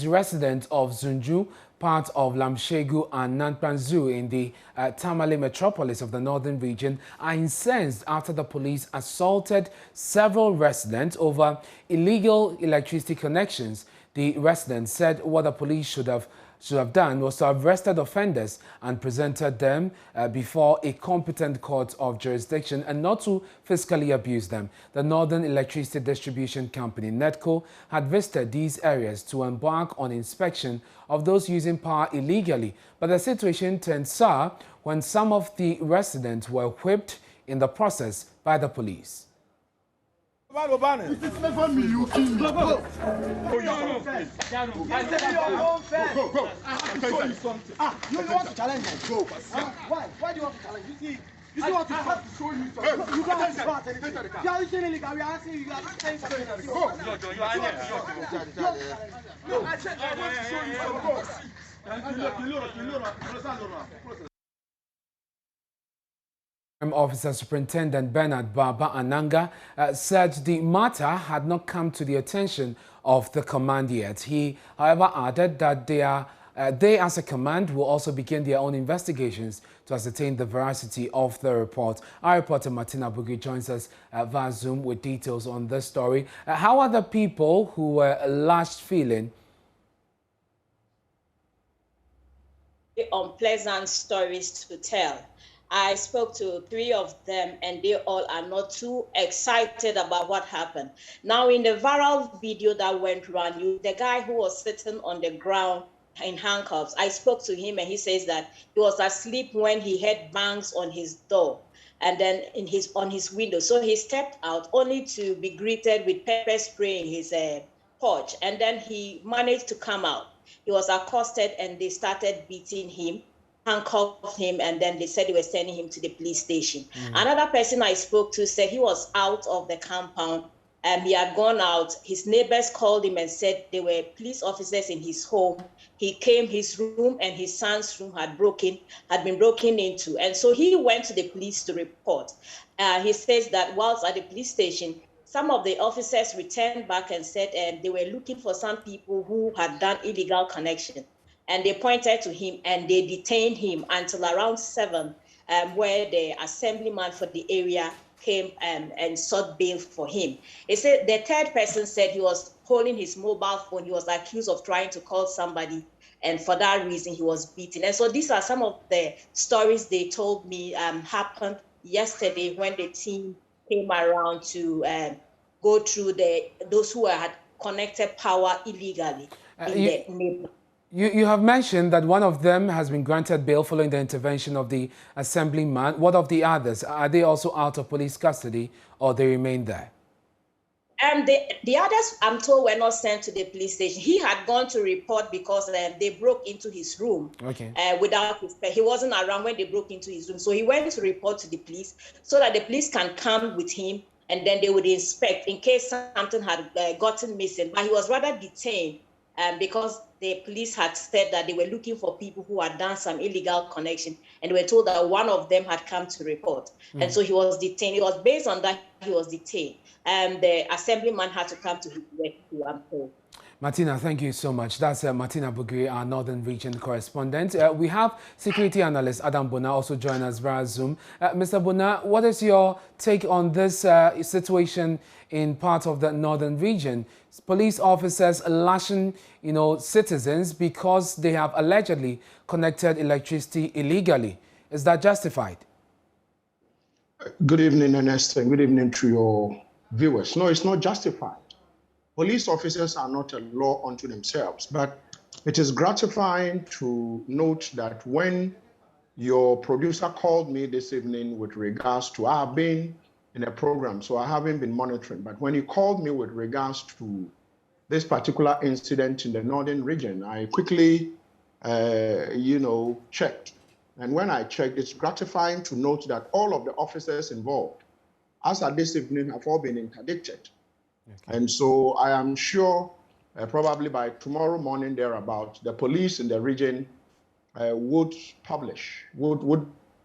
residents of Zunju, part of Lamshegu and Nanpanzu in the Tamale metropolis of the northern region, are incensed after the police assaulted several residents over illegal electricity connections. The residents said what the police should have done was to have arrested offenders and presented them before a competent court of jurisdiction and not to fiscally abuse them. The Northern Electricity Distribution Company, NEDCO, had visited these areas to embark on inspection of those using power illegally. But the situation turned sour when some of the residents were whipped in the process by the police. You don't want to challenge me? Go. Why? Why do you want to challenge? You see what I have to show you something. You don't have to start anything. You are listening, we are asking you, you are saying something. Go. No, I said I want to show you something. Officer Superintendent Bernard Baba Ananga said the matter had not come to the attention of the command yet. He, however, added that they as a command will also begin their own investigations to ascertain the veracity of the report. Our reporter Martina Bugui joins us via Zoom with details on this story. How are the people who were lashed feeling? Unpleasant stories to tell. I spoke to 3 of them and they all are not too excited about what happened. Now, in the viral video that went around, the guy who was sitting on the ground in handcuffs, I spoke to him and he says that he was asleep when he heard bangs on his door and then on his window. So he stepped out only to be greeted with pepper spray in his porch. And then he managed to come out. He was accosted and they started beating him, handcuffed him, and then they said they were sending him to the police station. Another person I spoke to said he was out of the compound and he had gone out. His neighbors called him and said there were police officers in his home. He came, his room and his son's room had been broken into. And so he went to the police to report. He says that whilst at the police station, some of the officers returned back and said they were looking for some people who had done illegal connection. And they pointed to him and they detained him until around 7, where the assemblyman for the area came and sought bail for him. He said the third person said he was holding his mobile phone. He was accused of trying to call somebody, and for that reason he was beaten. And so these are some of the stories they told me happened yesterday when the team came around to go through those who had connected power illegally in the neighborhood. You have mentioned that one of them has been granted bail following the intervention of the assemblyman. What of the others? Are they also out of police custody or they remain there? And the others, I'm told, were not sent to the police station. He had gone to report because they broke into his room without his pay. He wasn't around when they broke into his room. So he went to report to the police so that the police can come with him and then they would inspect in case something had gotten missing. But he was rather detained because the police had said that they were looking for people who had done some illegal connection, and they were told that one of them had come to report. And so he was detained. It was based on that he was detained. And the assemblyman had to come to his rescue, I'm told. Martina, thank you so much. That's Martina Bugui, our Northern Region correspondent. We have security analyst Adam Bona also join us via Zoom. Mr. Bona, what is your take on this situation in part of the Northern Region? Police officers lashing, citizens because they have allegedly connected electricity illegally. Is that justified? Good evening, Ernest, and good evening to your viewers. No, it's not justified. Police officers are not a law unto themselves, but it is gratifying to note that when your producer called me this evening with regards to, I have been in a program, so I haven't been monitoring, but when he called me with regards to this particular incident in the Northern region, I quickly, checked. And when I checked, it's gratifying to note that all of the officers involved, as at this evening, have all been interdicted. And so I am sure probably by tomorrow morning thereabout, the police in the region would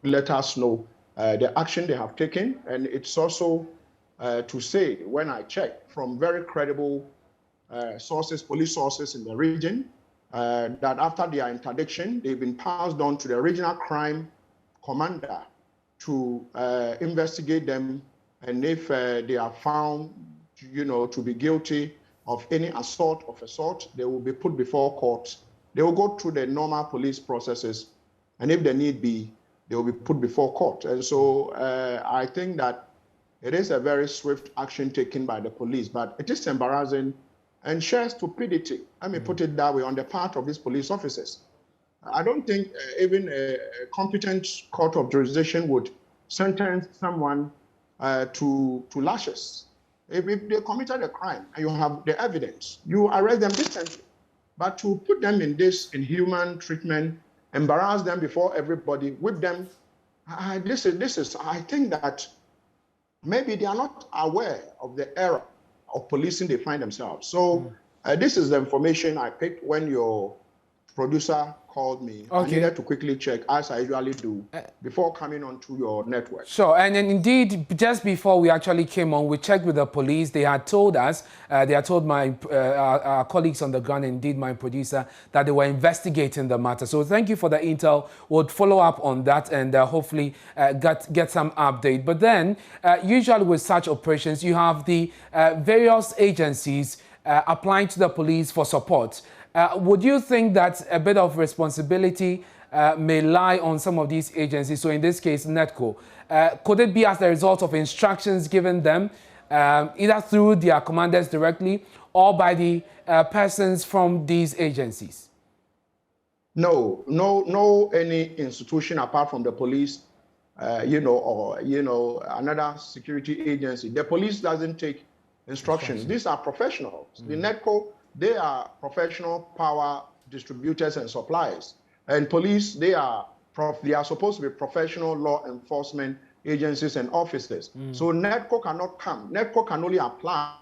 let us know the action they have taken. And it's also to say, when I checked from very credible sources, police sources in the region, that after their interdiction, they've been passed on to the regional crime commander to investigate them, and if they are found, to be guilty of any assault of a sort, they will be put before court. They will go through the normal police processes, and if there need be, they will be put before court. And so I think that it is a very swift action taken by the police, but it is embarrassing and sheer stupidity, let me put it that way, on the part of these police officers. I don't think even a competent court of jurisdiction would sentence someone to lashes. If they committed a crime and you have the evidence, you arrest them instantly. But to put them in this inhuman treatment, embarrass them before everybody, whip them, I think that maybe they are not aware of the era of policing they find themselves. So this is the information I picked when your producer called me. Okay. I needed to quickly check, as I usually do, before coming onto your network. Sure, and indeed, just before we actually came on, we checked with the police. They had told us, they had told our colleagues on the ground, indeed my producer, that they were investigating the matter. So thank you for the intel. We'll follow up on that and hopefully get some update. But then, usually with such operations, you have the various agencies applying to the police for support. Would you think that a bit of responsibility may lie on some of these agencies? So in this case, NETCO. Could it be as a result of instructions given them, either through their commanders directly or by the persons from these agencies? No, any institution apart from the police, or another security agency. The police doesn't take instructions. These are professionals. The NETCO, they are professional power distributors and suppliers. And police, they are supposed to be professional law enforcement agencies and officers. So NETCO cannot come. NETCO can only apply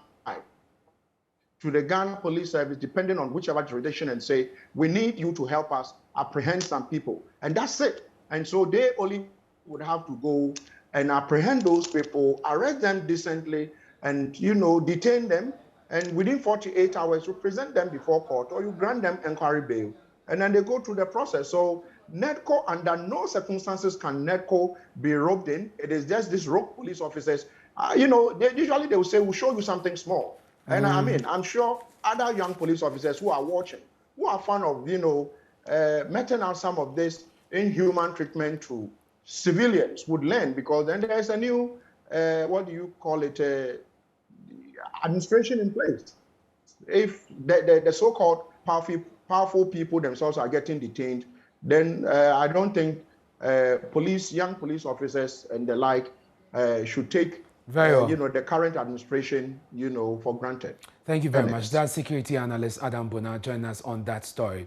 to the Ghana Police Service, depending on whichever jurisdiction, and say, we need you to help us apprehend some people. And that's it. And so they only would have to go and apprehend those people, arrest them decently, and, detain them. And within 48 hours, you present them before court or you grant them inquiry bail. And then they go through the process. So NETCO, under no circumstances can NETCO be roped in. It is just these rogue police officers. Usually they will say, we'll show you something small. And I'm sure other young police officers who are watching, who are fond of, meting out some of this inhuman treatment to civilians would learn, because then there's a new, administration in place. If the so-called powerful people themselves are getting detained, then I don't think young police officers and the like should take the current administration, for granted. Thank you very much. That's security analyst Adam Bona joining us on that story.